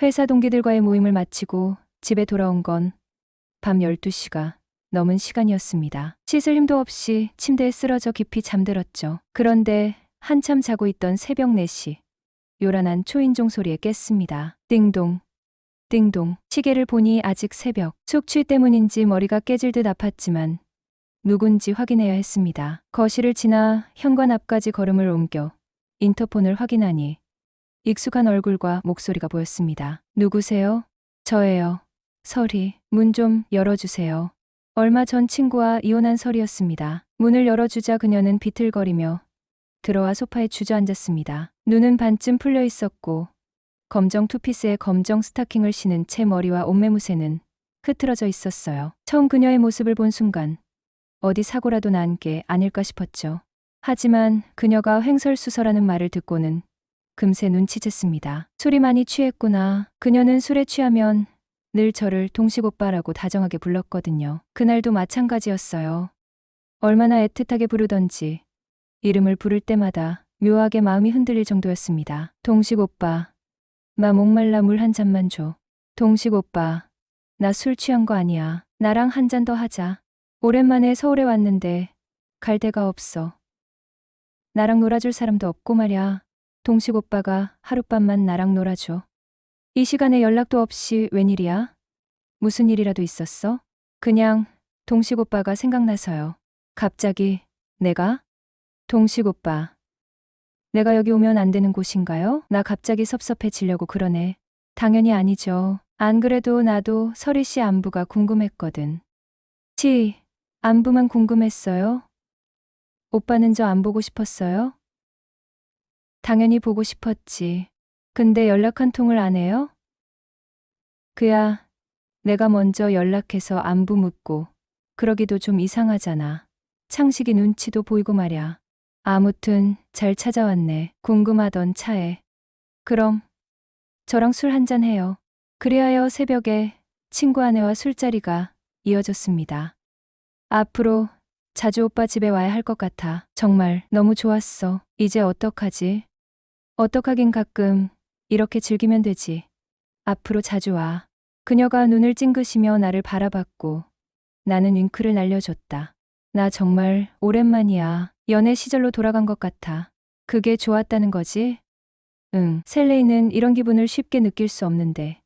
회사 동기들과의 모임을 마치고 집에 돌아온 건 밤 12시가 넘은 시간이었습니다. 씻을 힘도 없이 침대에 쓰러져 깊이 잠들었죠. 그런데 한참 자고 있던 새벽 4시, 요란한 초인종 소리에 깼습니다. 띵동, 띵동. 시계를 보니 아직 새벽. 숙취 때문인지 머리가 깨질 듯 아팠지만 누군지 확인해야 했습니다. 거실을 지나 현관 앞까지 걸음을 옮겨 인터폰을 확인하니 익숙한 얼굴과 목소리가 보였습니다. 누구세요? 저예요. 설이. 문 좀 열어주세요. 얼마 전 친구와 이혼한 설이었습니다. 문을 열어주자 그녀는 비틀거리며 들어와 소파에 주저앉았습니다. 눈은 반쯤 풀려 있었고 검정 투피스에 검정 스타킹을 신은 채 머리와 옷매무새는 흐트러져 있었어요. 처음 그녀의 모습을 본 순간 어디 사고라도 난 게 아닐까 싶었죠. 하지만 그녀가 횡설수설하는 말을 듣고는 금세 눈치챘습니다. 술이 많이 취했구나. 그녀는 술에 취하면 늘 저를 동식 오빠라고 다정하게 불렀거든요. 그날도 마찬가지였어요. 얼마나 애틋하게 부르던지 이름을 부를 때마다 묘하게 마음이 흔들릴 정도였습니다. 동식 오빠, 나 목말라 물 한 잔만 줘. 동식 오빠, 나 술 취한 거 아니야. 나랑 한 잔 더 하자. 오랜만에 서울에 왔는데 갈 데가 없어. 나랑 놀아줄 사람도 없고 말야. 동식 오빠가 하룻밤만 나랑 놀아줘. 이 시간에 연락도 없이 웬일이야? 무슨 일이라도 있었어? 그냥 동식 오빠가 생각나서요. 갑자기 내가? 동식 오빠. 내가 여기 오면 안 되는 곳인가요? 나 갑자기 섭섭해지려고 그러네. 당연히 아니죠. 안 그래도 나도 설희 씨 안부가 궁금했거든. 안부만 궁금했어요? 오빠는 저 안 보고 싶었어요? 당연히 보고 싶었지. 근데 연락 한 통을 안 해요? 그야 내가 먼저 연락해서 안부 묻고 그러기도 좀 이상하잖아. 창식이 눈치도 보이고 말야. 아무튼 잘 찾아왔네. 궁금하던 차에. 그럼 저랑 술 한잔 해요. 그리하여 새벽에 친구 아내와 술자리가 이어졌습니다. 앞으로 자주 오빠 집에 와야 할 것 같아. 정말 너무 좋았어. 이제 어떡하지? 어떡하긴 가끔 이렇게 즐기면 되지. 앞으로 자주 와. 그녀가 눈을 찡그시며 나를 바라봤고 나는 윙크를 날려줬다. 나 정말 오랜만이야. 연애 시절로 돌아간 것 같아. 그게 좋았다는 거지? 응. 셀레이는 이런 기분을 쉽게 느낄 수 없는데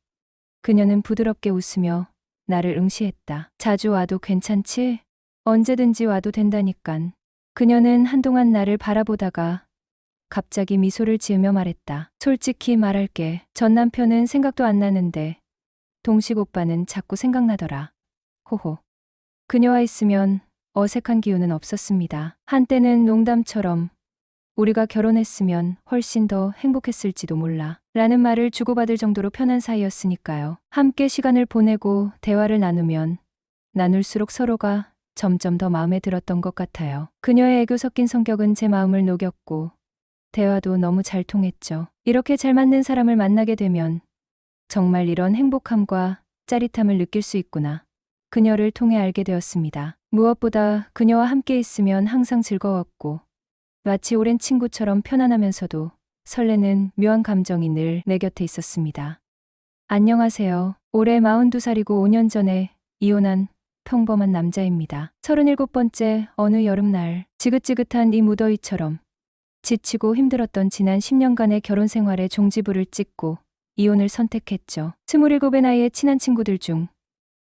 그녀는 부드럽게 웃으며 나를 응시했다. 자주 와도 괜찮지? 언제든지 와도 된다니깐. 그녀는 한동안 나를 바라보다가 갑자기 미소를 지으며 말했다. 솔직히 말할게. 전 남편은 생각도 안 나는데 동식 오빠는 자꾸 생각나더라. 호호. 그녀와 있으면 어색한 기운은 없었습니다. 한때는 농담처럼 우리가 결혼했으면 훨씬 더 행복했을지도 몰라 라는 말을 주고받을 정도로 편한 사이였으니까요. 함께 시간을 보내고 대화를 나누면 나눌수록 서로가 점점 더 마음에 들었던 것 같아요. 그녀의 애교 섞인 성격은 제 마음을 녹였고 대화도 너무 잘 통했죠. 이렇게 잘 맞는 사람을 만나게 되면 정말 이런 행복함과 짜릿함을 느낄 수 있구나. 그녀를 통해 알게 되었습니다. 무엇보다 그녀와 함께 있으면 항상 즐거웠고 마치 오랜 친구처럼 편안하면서도 설레는 묘한 감정이 늘 내 곁에 있었습니다. 안녕하세요. 올해 42살이고 5년 전에 이혼한 평범한 남자입니다. 37번째 어느 여름날 지긋지긋한 이 무더위처럼 지치고 힘들었던 지난 10년간의 결혼 생활에 종지부를 찍고 이혼을 선택했죠. 27의 나이에 친한 친구들 중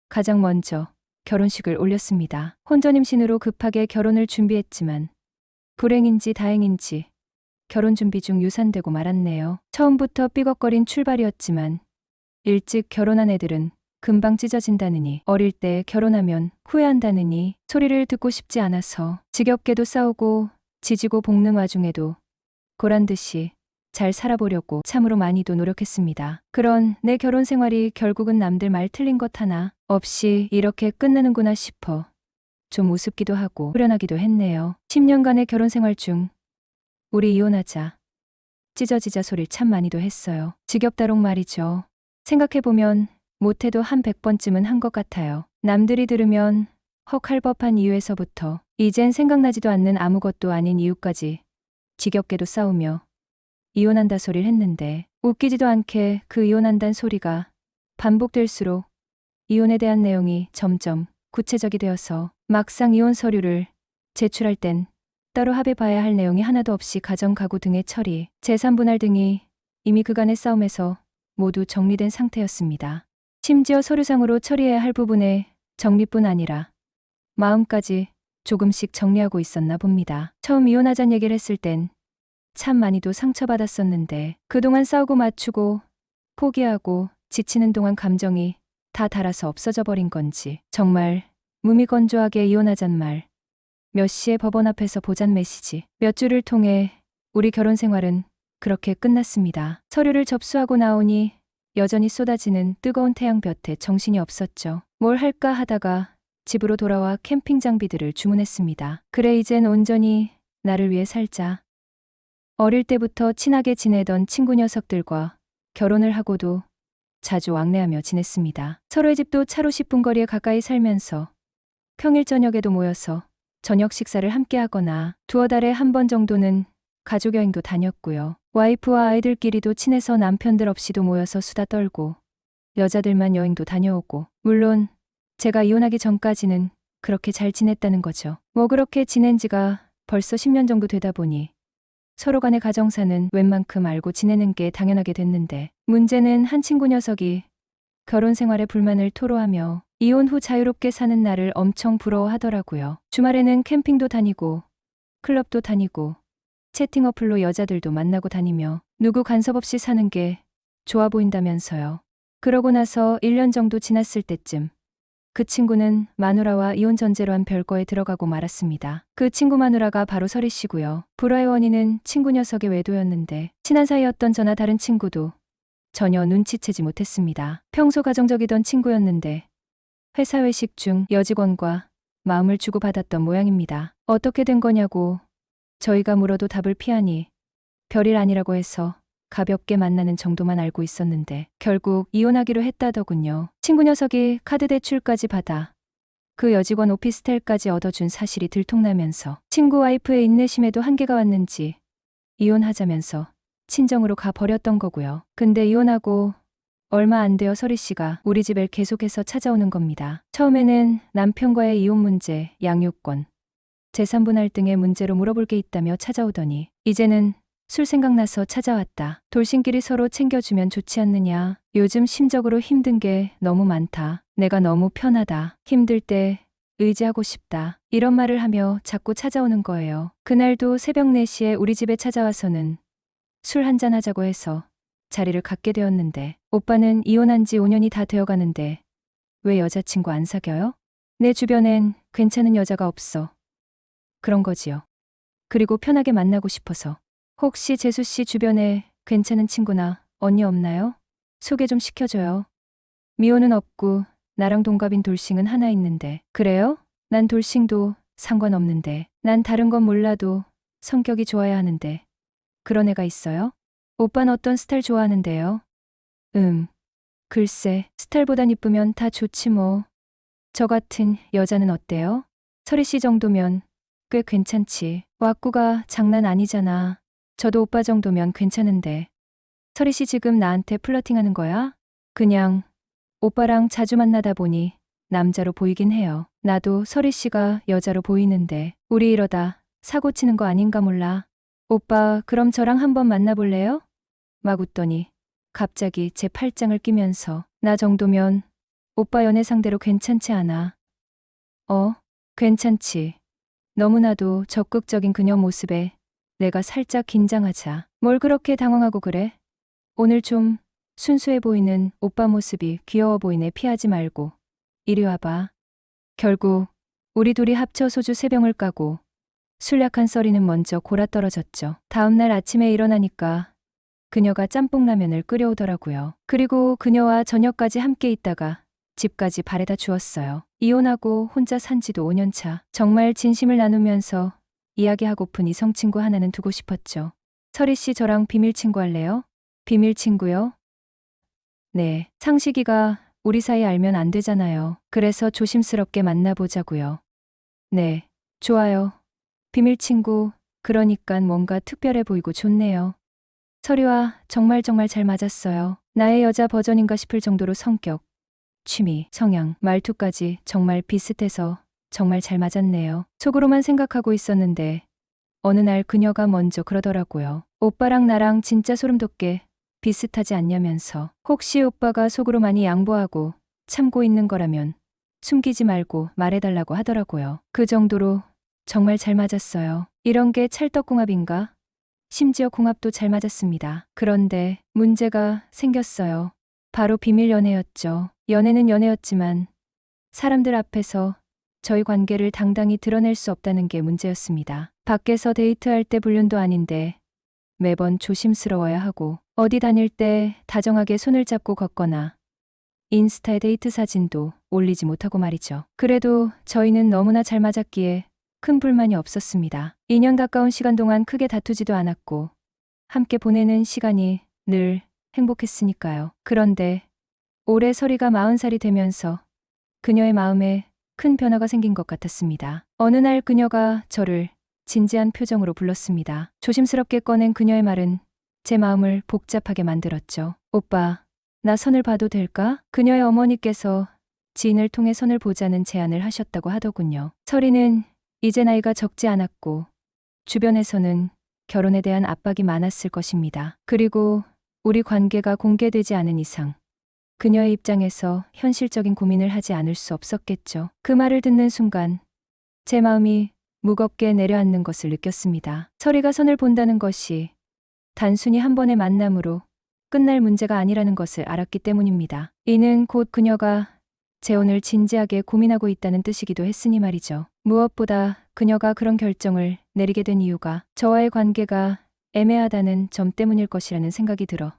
가장 먼저 결혼식을 올렸습니다. 혼전 임신으로 급하게 결혼을 준비했지만 불행인지 다행인지 결혼 준비 중 유산되고 말았네요. 처음부터 삐걱거린 출발이었지만 일찍 결혼한 애들은 금방 찢어진다느니 어릴 때 결혼하면 후회한다느니 소리를 듣고 싶지 않아서 지겹게도 싸우고 지지고 볶는 와중에도 고란듯이 잘 살아보려고 참으로 많이도 노력했습니다. 그런 내 결혼 생활이 결국은 남들 말 틀린 것 하나 없이 이렇게 끝나는구나 싶어 좀 우습기도 하고 후련하기도 했네요. 10년간의 결혼 생활 중 우리 이혼하자, 찢어지자 소리를 참 많이도 했어요. 지겹다롱 말이죠. 생각해보면 못해도 한 100번쯤은 한 것 같아요. 남들이 들으면 헉 할 법한 이유에서부터 이젠 생각나지도 않는 아무것도 아닌 이유까지 지겹게도 싸우며 이혼한다 소리를 했는데 웃기지도 않게 그 이혼한다는 소리가 반복될수록 이혼에 대한 내용이 점점 구체적이 되어서 막상 이혼 서류를 제출할 땐 따로 합의봐야 할 내용이 하나도 없이 가정 가구 등의 처리, 재산 분할 등이 이미 그간의 싸움에서 모두 정리된 상태였습니다. 심지어 서류상으로 처리해야 할 부분의 정리뿐 아니라 마음까지 조금씩 정리하고 있었나 봅니다. 처음 이혼하자는 얘기를 했을 땐 참 많이도 상처받았었는데 그동안 싸우고 맞추고 포기하고 지치는 동안 감정이 다 닳아서 없어져 버린 건지 정말 무미건조하게 이혼하잔 말, 몇 시에 법원 앞에서 보잔 메시지, 몇 줄을 통해 우리 결혼 생활은 그렇게 끝났습니다. 서류를 접수하고 나오니 여전히 쏟아지는 뜨거운 태양볕에 정신이 없었죠. 뭘 할까 하다가 집으로 돌아와 캠핑 장비들을 주문했습니다. 그래 이젠 온전히 나를 위해 살자. 어릴 때부터 친하게 지내던 친구 녀석들과 결혼을 하고도 자주 왕래하며 지냈습니다. 서로의 집도 차로 10분 거리에 가까이 살면서 평일 저녁에도 모여서 저녁 식사를 함께 하거나 두어 달에 한 번 정도는 가족 여행도 다녔고요. 와이프와 아이들끼리도 친해서 남편들 없이도 모여서 수다 떨고 여자들만 여행도 다녀오고 물론 제가 이혼하기 전까지는 그렇게 잘 지냈다는 거죠. 뭐 그렇게 지낸 지가 벌써 10년 정도 되다 보니 서로 간의 가정사는 웬만큼 알고 지내는 게 당연하게 됐는데 문제는 한 친구 녀석이 결혼 생활에 불만을 토로하며 이혼 후 자유롭게 사는 나를 엄청 부러워하더라고요. 주말에는 캠핑도 다니고 클럽도 다니고 채팅 어플로 여자들도 만나고 다니며 누구 간섭 없이 사는 게 좋아 보인다면서요. 그러고 나서 1년 정도 지났을 때쯤 그 친구는 마누라와 이혼 전제로 한 별거에 들어가고 말았습니다. 그 친구 마누라가 바로 설희 씨고요. 불화의 원인은 친구 녀석의 외도였는데 친한 사이였던 저나 다른 친구도 전혀 눈치채지 못했습니다. 평소 가정적이던 친구였는데 회사 회식 중 여직원과 마음을 주고받았던 모양입니다. 어떻게 된 거냐고 저희가 물어도 답을 피하니 별일 아니라고 해서 가볍게 만나는 정도만 알고 있었는데 결국 이혼하기로 했다더군요. 친구 녀석이 카드 대출까지 받아 그 여직원 오피스텔까지 얻어준 사실이 들통나면서 친구 와이프의 인내심에도 한계가 왔는지 이혼하자면서 친정으로 가버렸던 거고요. 근데 이혼하고 얼마 안 되어 설희 씨가 우리 집에 계속해서 찾아오는 겁니다. 처음에는 남편과의 이혼 문제, 양육권, 재산 분할 등의 문제로 물어볼 게 있다며 찾아오더니 이제는 술 생각나서 찾아왔다. 돌싱끼리 서로 챙겨주면 좋지 않느냐. 요즘 심적으로 힘든 게 너무 많다. 내가 너무 편하다. 힘들 때 의지하고 싶다. 이런 말을 하며 자꾸 찾아오는 거예요. 그날도 새벽 4시에 우리 집에 찾아와서는 술 한잔 하자고 해서 자리를 갖게 되었는데 오빠는 이혼한 지 5년이 다 되어가는데 왜 여자친구 안 사겨요? 내 주변엔 괜찮은 여자가 없어. 그런 거지요. 그리고 편하게 만나고 싶어서. 혹시 재수 씨 주변에 괜찮은 친구나 언니 없나요? 소개 좀 시켜줘요. 미호는 없고 나랑 동갑인 돌싱은 하나 있는데. 그래요? 난 돌싱도 상관없는데. 난 다른 건 몰라도 성격이 좋아야 하는데. 그런 애가 있어요? 오빠는 어떤 스타일 좋아하는데요? 글쎄, 스타일보단 이쁘면 다 좋지 뭐. 저 같은 여자는 어때요? 설희 씨 정도면 꽤 괜찮지. 왁구가 장난 아니잖아. 저도 오빠 정도면 괜찮은데. 설희 씨 지금 나한테 플러팅하는 거야? 그냥 오빠랑 자주 만나다 보니 남자로 보이긴 해요. 나도 설희 씨가 여자로 보이는데 우리 이러다 사고 치는 거 아닌가 몰라. 오빠 그럼 저랑 한번 만나볼래요? 막 웃더니 갑자기 제 팔짱을 끼면서 나 정도면 오빠 연애 상대로 괜찮지 않아? 괜찮지. 너무나도 적극적인 그녀 모습에 내가 살짝 긴장하자. 뭘 그렇게 당황하고 그래? 오늘 좀 순수해 보이는 오빠 모습이 귀여워 보이네. 피하지 말고 이리 와봐. 결국 우리 둘이 합쳐 소주 3병을 까고 술 약한 썰이는 먼저 골아떨어졌죠. 다음날 아침에 일어나니까 그녀가 짬뽕라면을 끓여오더라고요. 그리고 그녀와 저녁까지 함께 있다가 집까지 바래다 주었어요. 이혼하고 혼자 산 지도 5년 차. 정말 진심을 나누면서 이야기하고픈 이성 친구 하나는 두고 싶었죠. 설희 씨 저랑 비밀 친구 할래요? 비밀 친구요? 네, 상식이가 우리 사이 알면 안 되잖아요. 그래서 조심스럽게 만나보자고요. 네, 좋아요. 비밀 친구, 그러니깐 뭔가 특별해 보이고 좋네요. 설이와 정말 잘 맞았어요. 나의 여자 버전인가 싶을 정도로 성격, 취미, 성향, 말투까지 정말 비슷해서 정말 잘 맞았네요. 속으로만 생각하고 있었는데 어느 날 그녀가 먼저 그러더라고요. 오빠랑 나랑 진짜 소름 돋게 비슷하지 않냐면서. 혹시 오빠가 속으로 많이 양보하고 참고 있는 거라면 숨기지 말고 말해달라고 하더라고요. 그 정도로 정말 잘 맞았어요. 이런 게 찰떡궁합인가? 심지어 궁합도 잘 맞았습니다. 그런데 문제가 생겼어요. 바로 비밀 연애였죠. 연애는 연애였지만 사람들 앞에서 저희 관계를 당당히 드러낼 수 없다는 게 문제였습니다. 밖에서 데이트할 때 불륜도 아닌데 매번 조심스러워야 하고 어디 다닐 때 다정하게 손을 잡고 걷거나 인스타에 데이트 사진도 올리지 못하고 말이죠. 그래도 저희는 너무나 잘 맞았기에 큰 불만이 없었습니다. 2년 가까운 시간 동안 크게 다투지도 않았고 함께 보내는 시간이 늘 행복했으니까요. 그런데 올해 설이가 40살이 되면서 그녀의 마음에 큰 변화가 생긴 것 같았습니다. 어느 날 그녀가 저를 진지한 표정으로 불렀습니다. 조심스럽게 꺼낸 그녀의 말은 제 마음을 복잡하게 만들었죠. 오빠, 나 선을 봐도 될까? 그녀의 어머니께서 지인을 통해 선을 보자는 제안을 하셨다고 하더군요. 설이는 이제 나이가 적지 않았고 주변에서는 결혼에 대한 압박이 많았을 것입니다. 그리고 우리 관계가 공개되지 않은 이상 그녀의 입장에서 현실적인 고민을 하지 않을 수 없었겠죠. 그 말을 듣는 순간 제 마음이 무겁게 내려앉는 것을 느꼈습니다. 설이가 선을 본다는 것이 단순히 한 번의 만남으로 끝날 문제가 아니라는 것을 알았기 때문입니다. 이는 곧 그녀가 재혼을 진지하게 고민하고 있다는 뜻이기도 했으니 말이죠. 무엇보다 그녀가 그런 결정을 내리게 된 이유가 저와의 관계가 애매하다는 점 때문일 것이라는 생각이 들어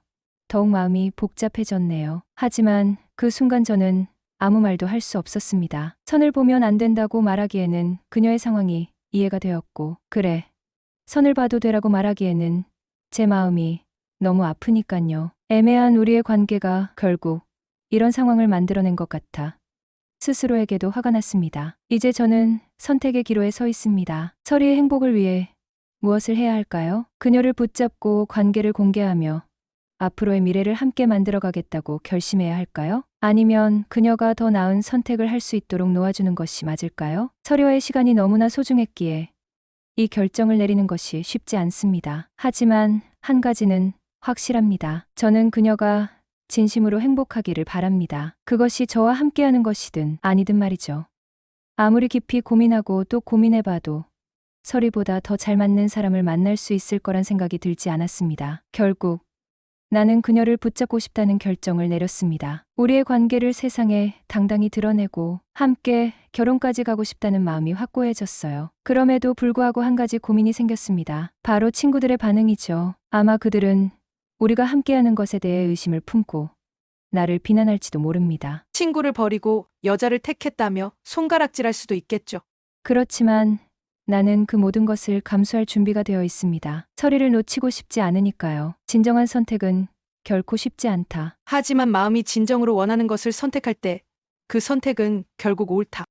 더욱 마음이 복잡해졌네요. 하지만 그 순간 저는 아무 말도 할 수 없었습니다. 선을 보면 안 된다고 말하기에는 그녀의 상황이 이해가 되었고, 그래, 선을 봐도 되라고 말하기에는 제 마음이 너무 아프니깐요. 애매한 우리의 관계가 결국 이런 상황을 만들어낸 것 같아 스스로에게도 화가 났습니다. 이제 저는 선택의 기로에 서 있습니다. 설이의 행복을 위해 무엇을 해야 할까요? 그녀를 붙잡고 관계를 공개하며 앞으로의 미래를 함께 만들어가겠다고 결심해야 할까요? 아니면 그녀가 더 나은 선택을 할 수 있도록 놓아주는 것이 맞을까요? 설이와의 시간이 너무나 소중했기에 이 결정을 내리는 것이 쉽지 않습니다. 하지만 한 가지는 확실합니다. 저는 그녀가 진심으로 행복하기를 바랍니다. 그것이 저와 함께하는 것이든 아니든 말이죠. 아무리 깊이 고민하고 또 고민해봐도 설이보다 더 잘 맞는 사람을 만날 수 있을 거란 생각이 들지 않았습니다. 결국 나는 그녀를 붙잡고 싶다는 결정을 내렸습니다. 우리의 관계를 세상에 당당히 드러내고 함께 결혼까지 가고 싶다는 마음이 확고해졌어요. 그럼에도 불구하고 한 가지 고민이 생겼습니다. 바로 친구들의 반응이죠. 아마 그들은 우리가 함께하는 것에 대해 의심을 품고 나를 비난할지도 모릅니다. 친구를 버리고 여자를 택했다며 손가락질할 수도 있겠죠. 그렇지만 나는 그 모든 것을 감수할 준비가 되어 있습니다. 설이를 놓치고 싶지 않으니까요. 진정한 선택은 결코 쉽지 않다. 하지만 마음이 진정으로 원하는 것을 선택할 때 그 선택은 결국 옳다.